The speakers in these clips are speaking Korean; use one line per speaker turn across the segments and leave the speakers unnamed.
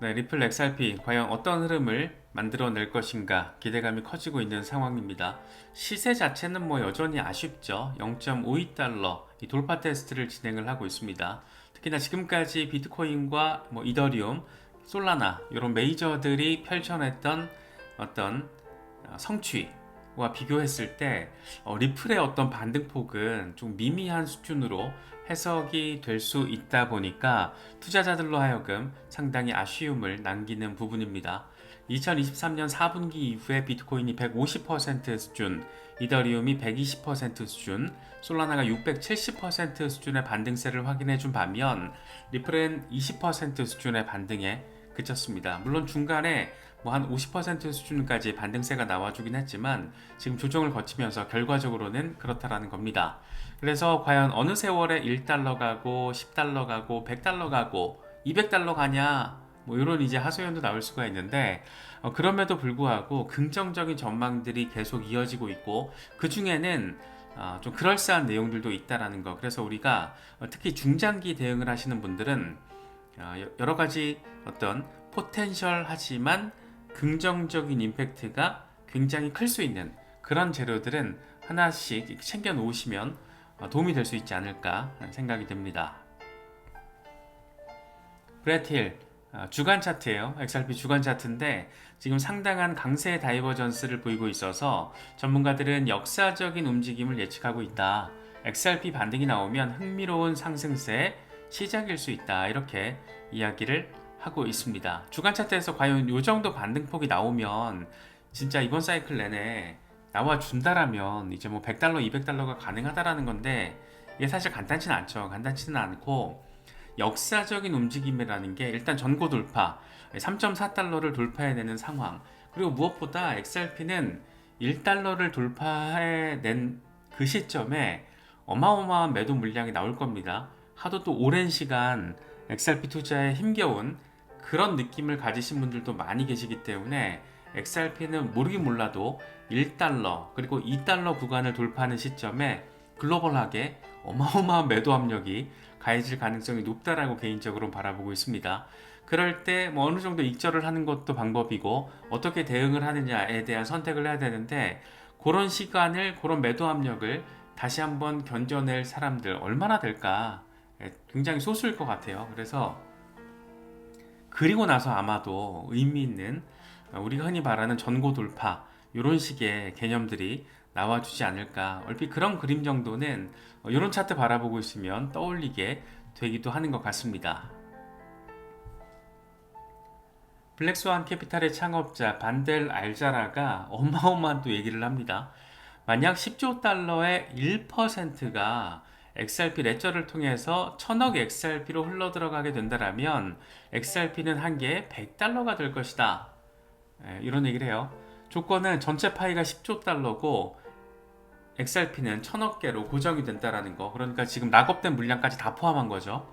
네, 리플 XRP 과연 어떤 흐름을 만들어낼 것인가 기대감이 커지고 있는 상황입니다. 시세 자체는 여전히 아쉽죠. 0.52달러 이 돌파 테스트를 진행을 하고 있습니다. 특히나 지금까지 비트코인과 이더리움, 솔라나 이런 메이저들이 펼쳐냈던 어떤 성취와 비교했을 때 리플의 어떤 반등폭은 좀 미미한 수준으로 해석이 될 수 있다 보니까 투자자들로 하여금 상당히 아쉬움을 남기는 부분입니다. 2023년 4분기 이후에 비트코인이 150% 수준, 이더리움이 120% 수준, 솔라나가 670% 수준의 반등세를 확인해 준 반면 리플은 20% 수준의 반등에 그쳤습니다. 물론 중간에 한 50% 수준까지 반등세가 나와주긴 했지만 지금 조정을 거치면서 결과적으로는 그렇다라는 겁니다. 그래서 과연 어느 세월에 1달러 가고 10달러 가고 100달러 가고 200달러 가냐 이런 이제 하소연도 나올 수가 있는데 그럼에도 불구하고 긍정적인 전망들이 계속 이어지고 있고 그 중에는 좀 그럴싸한 내용들도 있다라는 거. 그래서 우리가 특히 중장기 대응을 하시는 분들은 여러 가지 어떤 포텐셜하지만 긍정적인 임팩트가 굉장히 클 수 있는 그런 재료들은 하나씩 챙겨 놓으시면 도움이 될 수 있지 않을까 생각이 듭니다. 브렛힐 주간 차트예요. XRP 주간 차트인데 지금 상당한 강세 다이버전스를 보이고 있어서 전문가들은 역사적인 움직임을 예측하고 있다. XRP 반등이 나오면 흥미로운 상승세 시작일 수 있다. 이렇게 이야기를 하고 있습니다. 주간 차트에서 과연 이 정도 반등폭이 나오면 진짜 이번 사이클 내내 나와준다라면 이제 100달러, 200달러가 가능하다라는 건데 이게 사실 간단치는 않죠. 간단치는 않고 역사적인 움직임이라는 게 일단 전고 돌파 3.4달러를 돌파해내는 상황, 그리고 무엇보다 XRP는 1달러를 돌파해낸 그 시점에 어마어마한 매도 물량이 나올 겁니다. 하도 또 오랜 시간 XRP 투자에 힘겨운 그런 느낌을 가지신 분들도 많이 계시기 때문에 XRP는 모르긴 몰라도 1달러 그리고 2달러 구간을 돌파하는 시점에 글로벌하게 어마어마한 매도 압력이 가해질 가능성이 높다라고 개인적으로 바라보고 있습니다. 그럴 때 어느 정도 익절을 하는 것도 방법이고 어떻게 대응을 하느냐에 대한 선택을 해야 되는데 그런 시간을 그런 매도 압력을 다시 한번 견뎌낼 사람들 얼마나 될까 굉장히 소수일 것 같아요. 그래서 그리고 나서 아마도 의미 있는 우리가 흔히 말하는 전고 돌파 이런 식의 개념들이 나와주지 않을까. 얼핏 그런 그림 정도는 이런 차트 바라보고 있으면 떠올리게 되기도 하는 것 같습니다. 블랙스완 캐피탈의 창업자 반델 알자라가 어마어마한 또 얘기를 합니다. 만약 10조 달러의 1%가 XRP 레저를 통해서 1000억 XRP로 흘러들어가게 된다면 XRP는 한 개에 100달러가 될 것이다. 이런 얘기를 해요. 조건은 전체 파이가 10조 달러고 XRP는 1000억 개로 고정이 된다라는 거. 그러니까 지금 락업된 물량까지 다 포함한 거죠.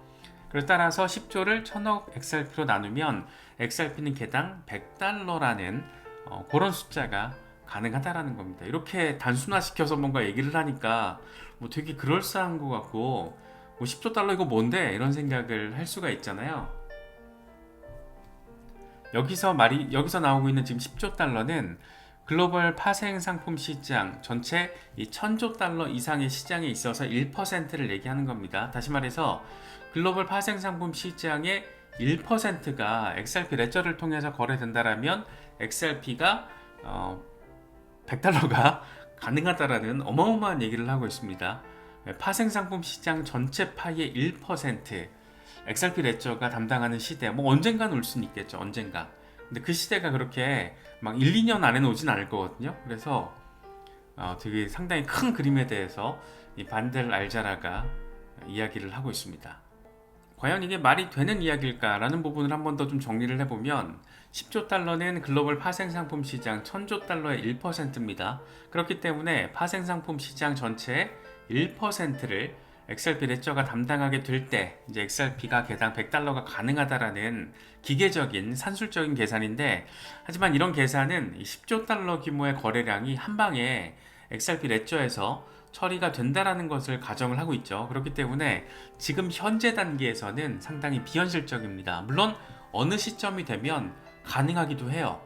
그래서 따라서 10조를 1000억 XRP로 나누면 XRP는 개당 100달러라는 그런 숫자가 가능하다라는 겁니다. 이렇게 단순화시켜서 뭔가 얘기를 하니까 되게 그럴싸한 것 같고 10조 달러 이거 뭔데? 이런 생각을 할 수가 있잖아요. 여기서 나오고 있는 지금 10조 달러는 글로벌 파생 상품 시장 전체 이 1000조 달러 이상의 시장에 있어서 1%를 얘기하는 겁니다. 다시 말해서 글로벌 파생 상품 시장의 1%가 XRP 레저를 통해서 거래된다라면 XRP가 100달러가 가능하다라는 어마어마한 얘기를 하고 있습니다. 파생 상품 시장 전체 파이의 1%, XRP 레저가 담당하는 시대, 언젠가는 올 수는 있겠죠. 언젠가. 근데 그 시대가 그렇게 막 1, 2년 안에는 오진 않을 거거든요. 그래서 되게 상당히 큰 그림에 대해서 이 반델 알자라가 이야기를 하고 있습니다. 과연 이게 말이 되는 이야기일까라는 부분을 한 번 더 좀 정리를 해보면 10조 달러는 글로벌 파생상품 시장 1000조 달러의 1%입니다. 그렇기 때문에 파생상품 시장 전체의 1%를 XRP 레저가 담당하게 될 때 이제 XRP가 개당 100달러가 가능하다라는 기계적인 산술적인 계산인데, 하지만 이런 계산은 10조 달러 규모의 거래량이 한 방에 XRP 레저에서 처리가 된다라는 것을 가정을 하고 있죠. 그렇기 때문에 지금 현재 단계에서는 상당히 비현실적입니다. 물론 어느 시점이 되면 가능하기도 해요.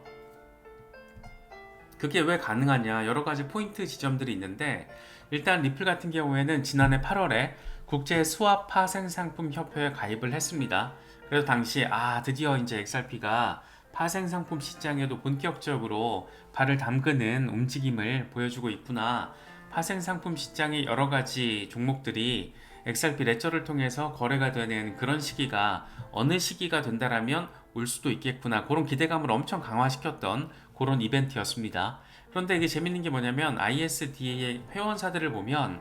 그게 왜 가능하냐, 여러 가지 포인트 지점들이 있는데, 일단 리플 같은 경우에는 지난해 8월에 국제 스왑 파생상품 협회에 가입을 했습니다. 그래서 당시 드디어 이제 XRP가 파생상품 시장에도 본격적으로 발을 담그는 움직임을 보여주고 있구나. 파생상품 시장의 여러 가지 종목들이 XRP 레저를 통해서 거래가 되는 그런 시기가 어느 시기가 된다라면 올 수도 있겠구나. 그런 기대감을 엄청 강화시켰던 그런 이벤트였습니다. 그런데 이게 재밌는 게 뭐냐면 ISDA의 회원사들을 보면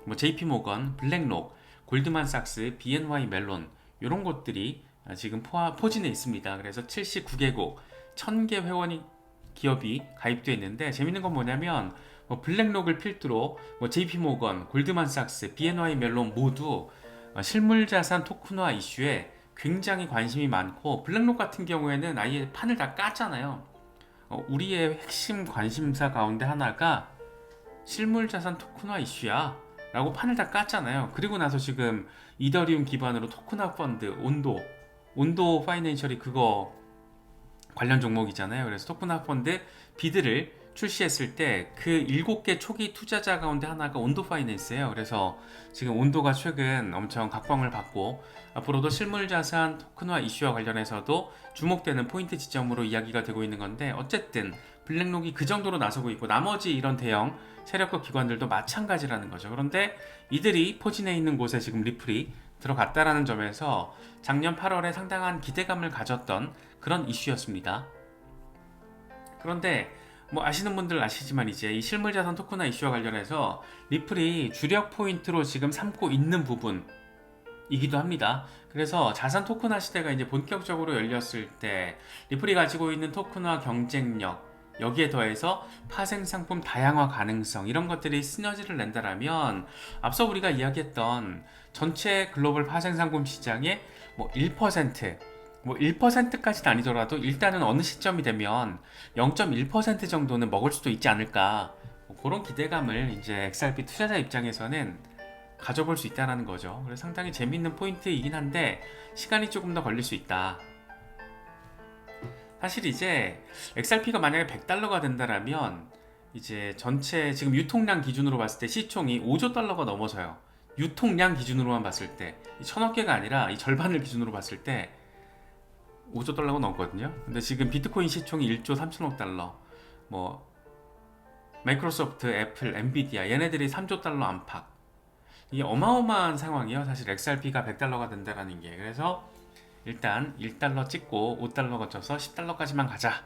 뭐 JP모건, 블랙록, 골드만삭스, BNY 멜론 이런 곳들이 지금 포진해 있습니다. 그래서 79개국 1000개 회원이 기업이 가입되어 있는데, 재밌는 건 뭐냐면 블랙록을 필두로 JP모건, 골드만삭스, BNY 멜론 모두 실물자산 토큰화 이슈에 굉장히 관심이 많고, 블랙록 같은 경우에는 아예 판을 다 깠잖아요. 우리의 핵심 관심사 가운데 하나가 실물자산 토큰화 이슈야 라고 판을 다 깠잖아요. 그리고 나서 지금 이더리움 기반으로 토큰화 펀드 온도 파이낸셜이 그거 관련 종목이잖아요. 그래서 토큰화 펀드 비드를 출시했을 때 그 7개 초기 투자자 가운데 하나가 온도 파이낸스예요. 그래서 지금 온도가 최근 엄청 각광을 받고, 앞으로도 실물자산 토큰화 이슈와 관련해서도 주목되는 포인트 지점으로 이야기가 되고 있는 건데, 어쨌든 블랙록이 그 정도로 나서고 있고 나머지 이런 대형 세력급 기관들도 마찬가지라는 거죠. 그런데 이들이 포진해 있는 곳에 지금 리플이 들어갔다라는 점에서 작년 8월에 상당한 기대감을 가졌던 그런 이슈였습니다. 그런데 아시는 분들 아시지만 이제 이 실물자산 토큰화 이슈와 관련해서 리플이 주력 포인트로 지금 삼고 있는 부분이기도 합니다. 그래서 자산 토큰화 시대가 이제 본격적으로 열렸을 때 리플이 가지고 있는 토큰화 경쟁력, 여기에 더해서 파생상품 다양화 가능성, 이런 것들이 시너지를 낸다라면 앞서 우리가 이야기했던 전체 글로벌 파생상품 시장의 1%까지는 아니더라도 일단은 어느 시점이 되면 0.1% 정도는 먹을 수도 있지 않을까, 그런 기대감을 이제 XRP 투자자 입장에서는 가져볼 수 있다는 거죠. 그래서 상당히 재밌는 포인트이긴 한데 시간이 조금 더 걸릴 수 있다. 사실 이제 XRP가 만약에 $100가 된다라면 이제 전체 지금 유통량 기준으로 봤을 때 시총이 5조 달러가 넘어서요. 유통량 기준으로만 봤을 때 1000억 개가 아니라 이 절반을 기준으로 봤을 때 5조 달러가 넘거든요. 근데 지금 비트코인 시총이 1조 3천억 달러, 마이크로소프트, 애플, 엔비디아 얘네들이 3조 달러 안팎, 이게 어마어마한 상황이에요. 사실 XRP가 $100가 된다라는 게. 그래서 일단 1달러 찍고 5달러 거쳐서 10달러까지만 가자,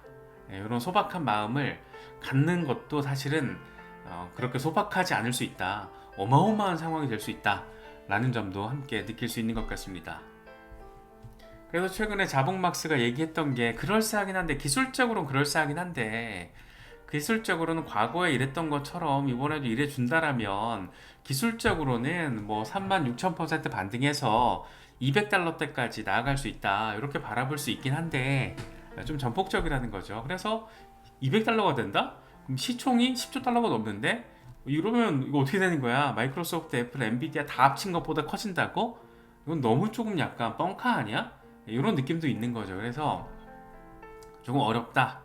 이런 소박한 마음을 갖는 것도 사실은 그렇게 소박하지 않을 수 있다, 어마어마한 상황이 될 수 있다 라는 점도 함께 느낄 수 있는 것 같습니다. 그래서 최근에 자봉막스가 얘기했던 게 그럴싸하긴 한데, 기술적으로는 그럴싸하긴 한데, 기술적으로는 과거에 이랬던 것처럼 이번에도 이래 준다라면 기술적으로는 36,000% 반등해서 $200대까지 나아갈 수 있다, 이렇게 바라볼 수 있긴 한데 좀 전폭적이라는 거죠. 그래서 $200가 된다? 그럼 시총이 10조 달러가 넘는데, 이러면 이거 어떻게 되는 거야? 마이크로소프트, 애플, 엔비디아 다 합친 것보다 커진다고? 이건 너무 조금 약간 뻥카 아니야? 이런 느낌도 있는 거죠. 그래서 조금 어렵다.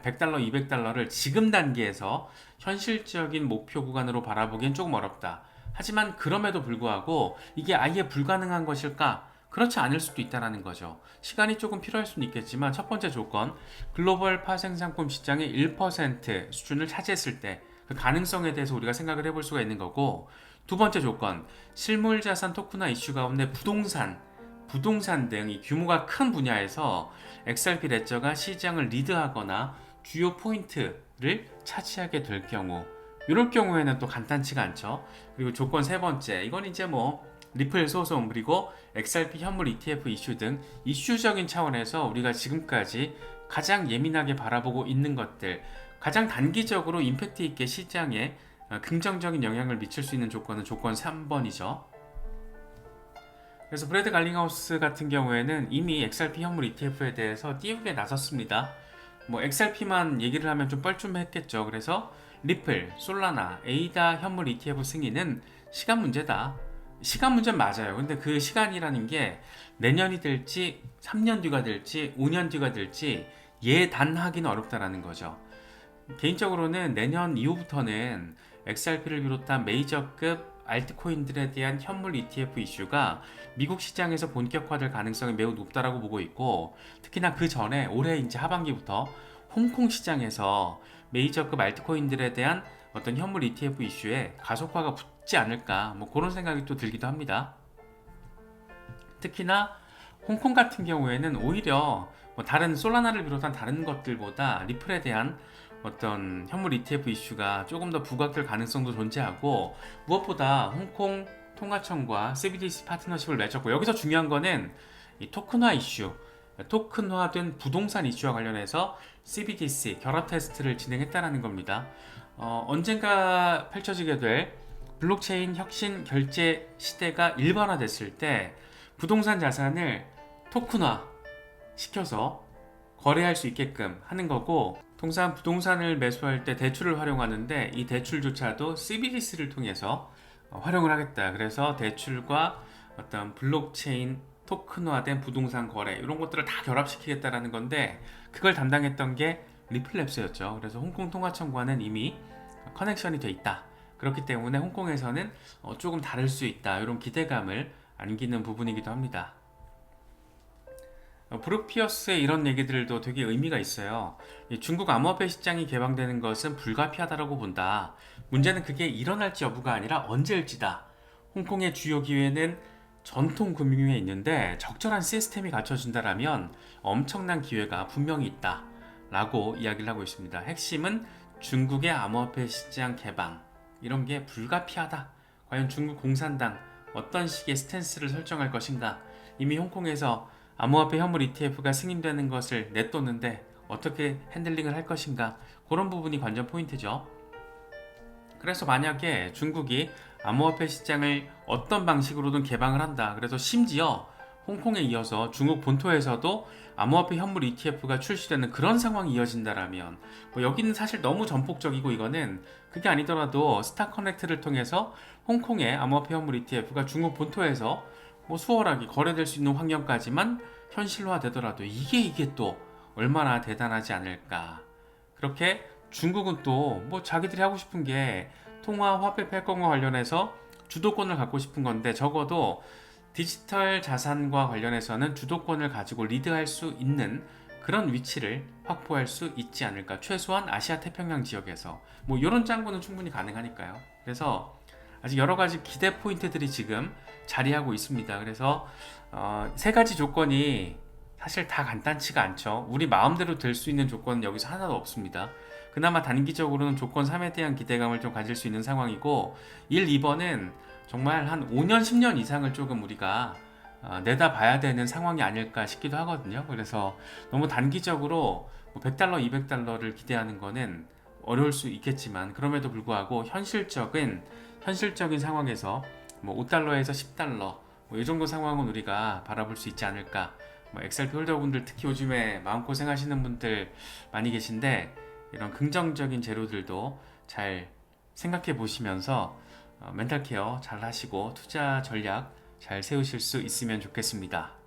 $100, $200를 지금 단계에서 현실적인 목표 구간으로 바라보기엔 조금 어렵다. 하지만 그럼에도 불구하고 이게 아예 불가능한 것일까? 그렇지 않을 수도 있다는 거죠. 시간이 조금 필요할 수는 있겠지만, 첫 번째 조건, 글로벌 파생상품 시장의 1% 수준을 차지했을 때 그 가능성에 대해서 우리가 생각을 해볼 수가 있는 거고, 두 번째 조건, 실물자산 토큰화 이슈 가운데 부동산 등 이 규모가 큰 분야에서 XRP 레저가 시장을 리드하거나 주요 포인트를 차지하게 될 경우, 이럴 경우에는 또 간단치가 않죠. 그리고 조건 세 번째, 이건 이제 리플 소송, 그리고 XRP 현물 ETF 이슈 등 이슈적인 차원에서 우리가 지금까지 가장 예민하게 바라보고 있는 것들, 가장 단기적으로 임팩트 있게 시장에 긍정적인 영향을 미칠 수 있는 조건은 조건 3번이죠. 그래서 브래드 갈링하우스 같은 경우에는 이미 XRP 현물 ETF에 대해서 띄우게 나섰습니다. XRP만 얘기를 하면 좀 뻘쭘했겠죠. 그래서 리플, 솔라나, 에이다 현물 ETF 승인은 시간 문제다. 시간 문제는 맞아요. 근데 그 시간이라는 게 내년이 될지 3년 뒤가 될지 5년 뒤가 될지 예단하기는 어렵다라는 거죠. 개인적으로는 내년 이후부터는 XRP를 비롯한 메이저급 알트코인들에 대한 현물 ETF 이슈가 미국 시장에서 본격화될 가능성이 매우 높다라고 보고 있고, 특히나 그 전에 올해 이제 하반기부터 홍콩 시장에서 메이저급 알트코인들에 대한 어떤 현물 ETF 이슈에 가속화가 붙지 않을까, 뭐 그런 생각이 또 들기도 합니다. 특히나 홍콩 같은 경우에는 오히려 뭐 다른 솔라나를 비롯한 다른 것들보다 리플에 대한 어떤 현물 ETF 이슈가 조금 더 부각될 가능성도 존재하고, 무엇보다 홍콩 통화청과 CBDC 파트너십을 맺었고, 여기서 중요한 거는 이 토큰화 이슈, 토큰화된 부동산 이슈와 관련해서 CBDC 결합 테스트를 진행했다는 겁니다. 언젠가 펼쳐지게 될 블록체인 혁신 결제 시대가 일반화됐을 때 부동산 자산을 토큰화 시켜서 거래할 수 있게끔 하는 거고, 통상 부동산을 매수할 때 대출을 활용하는데 이 대출조차도 CBDC를 통해서 활용을 하겠다. 그래서 대출과 어떤 블록체인 토큰화된 부동산 거래 이런 것들을 다 결합시키겠다라는 건데, 그걸 담당했던 게 리플랩스였죠. 그래서 홍콩 통화청과는 이미 커넥션이 돼 있다. 그렇기 때문에 홍콩에서는 조금 다를 수 있다. 이런 기대감을 안기는 부분이기도 합니다. 브룩 피어스의 이런 얘기들도 되게 의미가 있어요. 중국 암호화폐 시장이 개방되는 것은 불가피하다고 본다. 문제는 그게 일어날지 여부가 아니라 언제일지다. 홍콩의 주요 기회는 전통 금융에 있는데 적절한 시스템이 갖춰진다면 엄청난 기회가 분명히 있다 라고 이야기를 하고 있습니다. 핵심은 중국의 암호화폐 시장 개방, 이런 게 불가피하다. 과연 중국 공산당 어떤 식의 스탠스를 설정할 것인가. 이미 홍콩에서 암호화폐 현물 ETF가 승인되는 것을 내뒀는데 어떻게 핸들링을 할 것인가, 그런 부분이 관전 포인트죠. 그래서 만약에 중국이 암호화폐 시장을 어떤 방식으로든 개방을 한다. 그래서 심지어 홍콩에 이어서 중국 본토에서도 암호화폐 현물 ETF가 출시되는 그런 상황이 이어진다라면, 뭐 여기는 사실 너무 전폭적이고, 이거는 그게 아니더라도 스타커넥트를 통해서 홍콩의 암호화폐 현물 ETF가 중국 본토에서 뭐 수월하게 거래될 수 있는 환경까지만 현실화되더라도 이게 또 얼마나 대단하지 않을까. 그렇게 중국은 또 뭐 자기들이 하고 싶은 게 통화 화폐 패권과 관련해서 주도권을 갖고 싶은 건데, 적어도 디지털 자산과 관련해서는 주도권을 가지고 리드할 수 있는 그런 위치를 확보할 수 있지 않을까. 최소한 아시아 태평양 지역에서 뭐 이런 짱구는 충분히 가능하니까요. 그래서 아직 여러 가지 기대 포인트들이 지금 자리하고 있습니다. 그래서 세 가지 조건이 사실 다 간단치가 않죠. 우리 마음대로 될 수 있는 조건은 여기서 하나도 없습니다. 그나마 단기적으로는 조건 3에 대한 기대감을 좀 가질 수 있는 상황이고, 1, 2번은 정말 한 5년, 10년 이상을 조금 우리가 내다봐야 되는 상황이 아닐까 싶기도 하거든요. 그래서 너무 단기적으로 뭐 100달러, 200달러를 기대하는 거는 어려울 수 있겠지만, 그럼에도 불구하고 현실적인 상황에서 뭐 5달러에서 10달러 뭐 이 정도 상황은 우리가 바라볼 수 있지 않을까. 뭐 XRP 홀더분들 특히 요즘에 마음고생 하시는 분들 많이 계신데, 이런 긍정적인 재료들도 잘 생각해 보시면서 멘탈 케어 잘 하시고 투자 전략 잘 세우실 수 있으면 좋겠습니다.